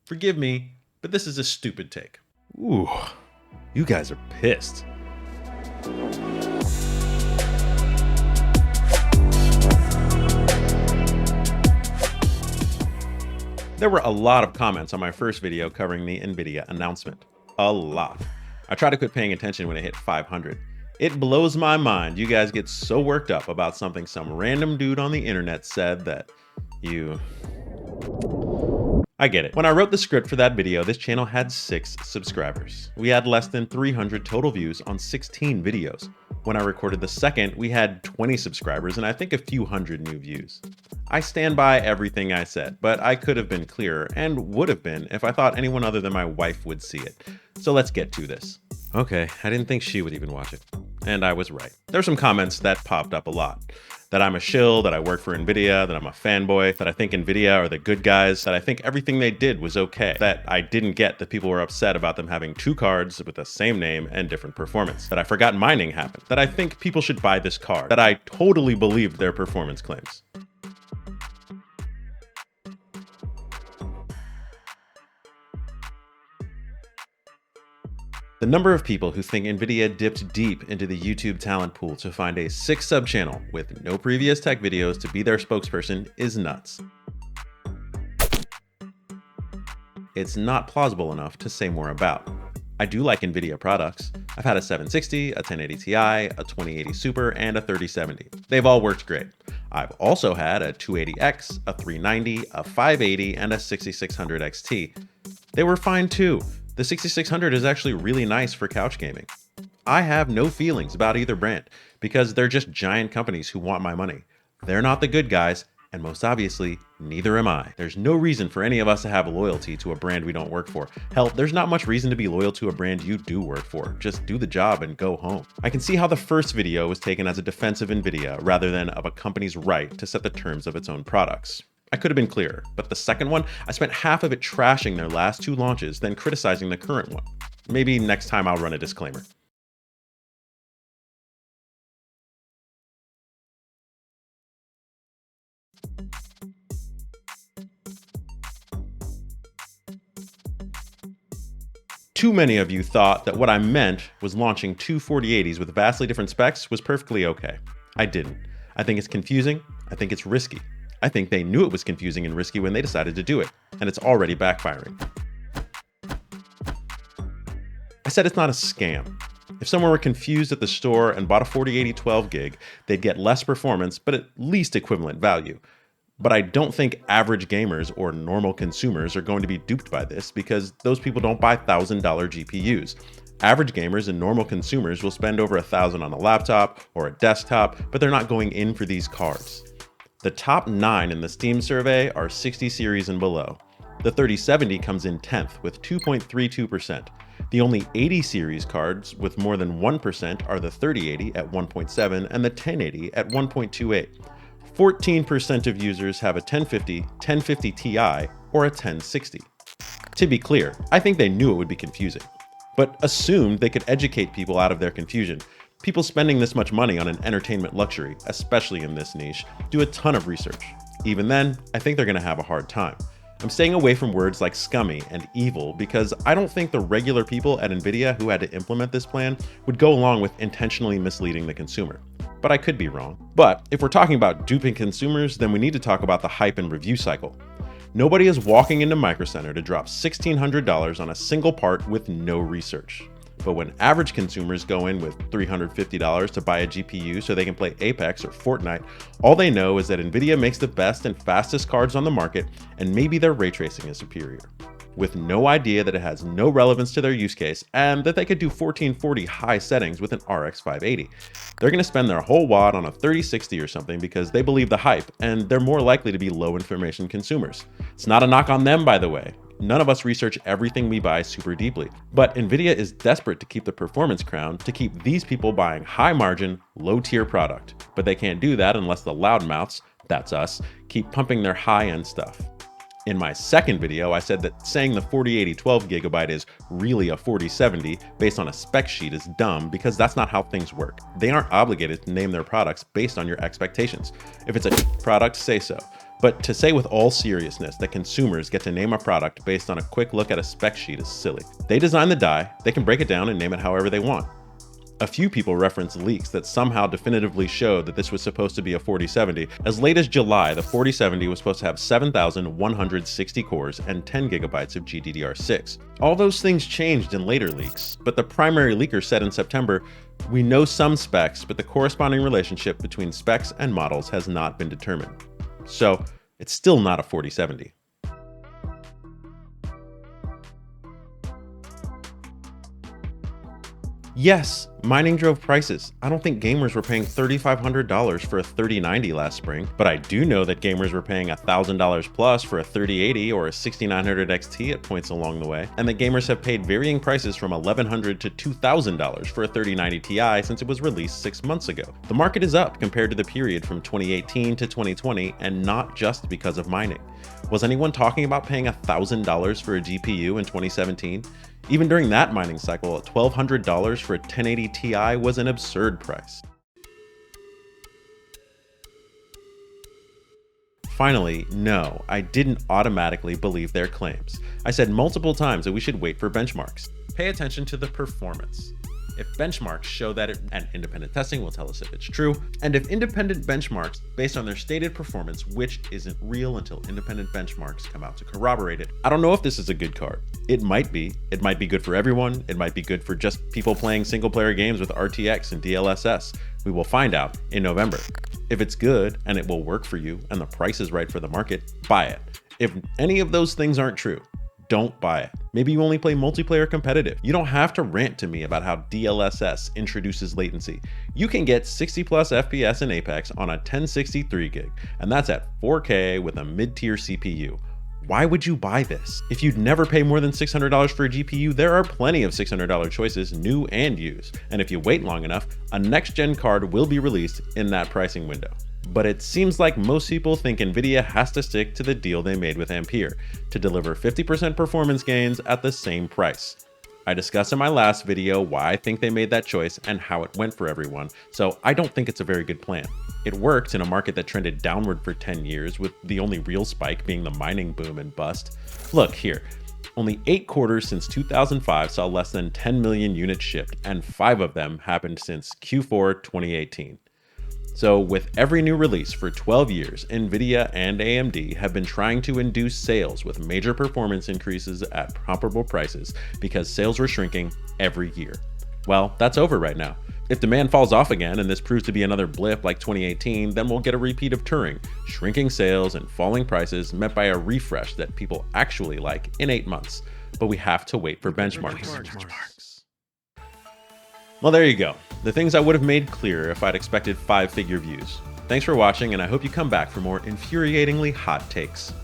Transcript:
Forgive me, but this is a stupid take. Ooh, you guys are pissed. There were a lot of comments on my first video covering the NVIDIA announcement. A lot. I tried to quit paying attention when it hit 500. It blows my mind you guys get so worked up about something some random dude on the internet said that you... I get it. When I wrote the script for that video, this channel had 6 subscribers. We had less than 300 total views on 16 videos. When I recorded the second, we had 20 subscribers and I think a few hundred new views. I stand by everything I said, but I could have been clearer and would have been if I thought anyone other than my wife would see it. So let's get to this. Okay, I didn't think she would even watch it. And I was right. There's some comments that popped up a lot. That I'm a shill, that I work for NVIDIA, that I'm a fanboy, that I think NVIDIA are the good guys, that I think everything they did was okay, that I didn't get that people were upset about them having 2 cards with the same name and different performance, that I forgot mining happened, that I think people should buy this card, that I totally believed their performance claims. The number of people who think NVIDIA dipped deep into the YouTube talent pool to find a 6 sub channel with no previous tech videos to be their spokesperson is nuts. It's not plausible enough to say more about. I do like NVIDIA products. I've had a 760, a 1080 Ti, a 2080 Super, and a 3070. They've all worked great. I've also had a 280X, a 390, a 580, and a 6600 XT. They were fine too. The 6600 is actually really nice for couch gaming. I have no feelings about either brand because they're just giant companies who want my money. They're not the good guys, and most obviously, neither am I. There's no reason for any of us to have loyalty to a brand we don't work for. Hell, there's not much reason to be loyal to a brand you do work for. Just do the job and go home. I can see how the first video was taken as a defense of NVIDIA rather than of a company's right to set the terms of its own products. I could have been clearer, but the second one, I spent half of it trashing their last 2 launches, then criticizing the current one. Maybe next time I'll run a disclaimer. Too many of you thought that what I meant was launching 2 4080s with vastly different specs was perfectly okay. I didn't. I think it's confusing. I think it's risky. I think they knew it was confusing and risky when they decided to do it, and it's already backfiring. I said it's not a scam. If someone were confused at the store and bought a 4080 12 gig, they'd get less performance, but at least equivalent value. But I don't think average gamers or normal consumers are going to be duped by this because those people don't buy $1,000 GPUs. Average gamers and normal consumers will spend over $1,000 on a laptop or a desktop, but they're not going in for these cards. The top 9 in the Steam survey are 60 series and below. The 3070 comes in 10th with 2.32%. The only 80 series cards with more than 1% are the 3080 at 1.7 and the 1080 at 1.28. 14% of users have a 1050, 1050 Ti, or a 1060. To be clear, I think they knew it would be confusing, but assumed they could educate people out of their confusion. People spending this much money on an entertainment luxury, especially in this niche, do a ton of research. Even then, I think they're going to have a hard time. I'm staying away from words like scummy and evil because I don't think the regular people at NVIDIA who had to implement this plan would go along with intentionally misleading the consumer. But I could be wrong. But if we're talking about duping consumers, then we need to talk about the hype and review cycle. Nobody is walking into Micro Center to drop $1,600 on a single part with no research. But when average consumers go in with $350 to buy a GPU so they can play Apex or Fortnite, all they know is that NVIDIA makes the best and fastest cards on the market and maybe their ray tracing is superior. With no idea that it has no relevance to their use case and that they could do 1440 high settings with an RX 580. They're going to spend their whole wad on a 3060 or something because they believe the hype and they're more likely to be low information consumers. It's not a knock on them, by the way. None of us research everything we buy super deeply, but NVIDIA is desperate to keep the performance crown to keep these people buying high margin, low tier product. But they can't do that unless the loudmouths, that's us, keep pumping their high end stuff. In my second video, I said that saying the 4080 12GB is really a 4070 based on a spec sheet is dumb because that's not how things work. They aren't obligated to name their products based on your expectations. If it's a product, say so. But to say with all seriousness that consumers get to name a product based on a quick look at a spec sheet is silly. They design the die, they can break it down and name it however they want. A few people reference leaks that somehow definitively showed that this was supposed to be a 4070. As late as July, the 4070 was supposed to have 7,160 cores and 10 gigabytes of GDDR6. All those things changed in later leaks, but the primary leaker said in September, "We know some specs, but the corresponding relationship between specs and models has not been determined." So it's still not a 4070. Yes, mining drove prices. I don't think gamers were paying $3,500 for a 3090 last spring, but I do know that gamers were paying $1,000 plus for a 3080 or a 6900 XT at points along the way, and that gamers have paid varying prices from $1,100 to $2,000 for a 3090 Ti since it was released 6 months ago. The market is up compared to the period from 2018 to 2020, and not just because of mining. Was anyone talking about paying $1,000 for a GPU in 2017? Even during that mining cycle, $1,200 for a 1080 Ti was an absurd price. Finally, no, I didn't automatically believe their claims. I said multiple times that we should wait for benchmarks. Pay attention to the performance. If benchmarks show that and independent testing will tell us if it's true, and if independent benchmarks based on their stated performance, which isn't real until independent benchmarks come out to corroborate it. I don't know if this is a good card. It might be good for everyone. It might be good for just people playing single player games with RTX and DLSS. We will find out in November. If it's good and it will work for you and the price is right for the market, buy it. If any of those things aren't true, don't buy it. Maybe you only play multiplayer competitive. You don't have to rant to me about how DLSS introduces latency. You can get 60 plus FPS in Apex on a 1063 gig, and that's at 4K with a mid-tier CPU. Why would you buy this? If you'd never pay more than $600 for a GPU, there are plenty of $600 choices, new and used. And if you wait long enough, a next-gen card will be released in that pricing window. But it seems like most people think NVIDIA has to stick to the deal they made with Ampere to deliver 50% performance gains at the same price. I discussed in my last video why I think they made that choice and how it went for everyone, so I don't think it's a very good plan. It worked in a market that trended downward for 10 years, with the only real spike being the mining boom and bust. Look here, only 8 quarters since 2005 saw less than 10 million units shipped, and 5 of them happened since Q4 2018. So with every new release for 12 years, NVIDIA and AMD have been trying to induce sales with major performance increases at comparable prices because sales were shrinking every year. Well, that's over right now. If demand falls off again and this proves to be another blip like 2018, then we'll get a repeat of Turing, shrinking sales and falling prices met by a refresh that people actually like in 8 months. But we have to wait for benchmarks. Well, there you go. The things I would have made clearer if I'd expected 5-figure views. Thanks for watching, and I hope you come back for more infuriatingly hot takes.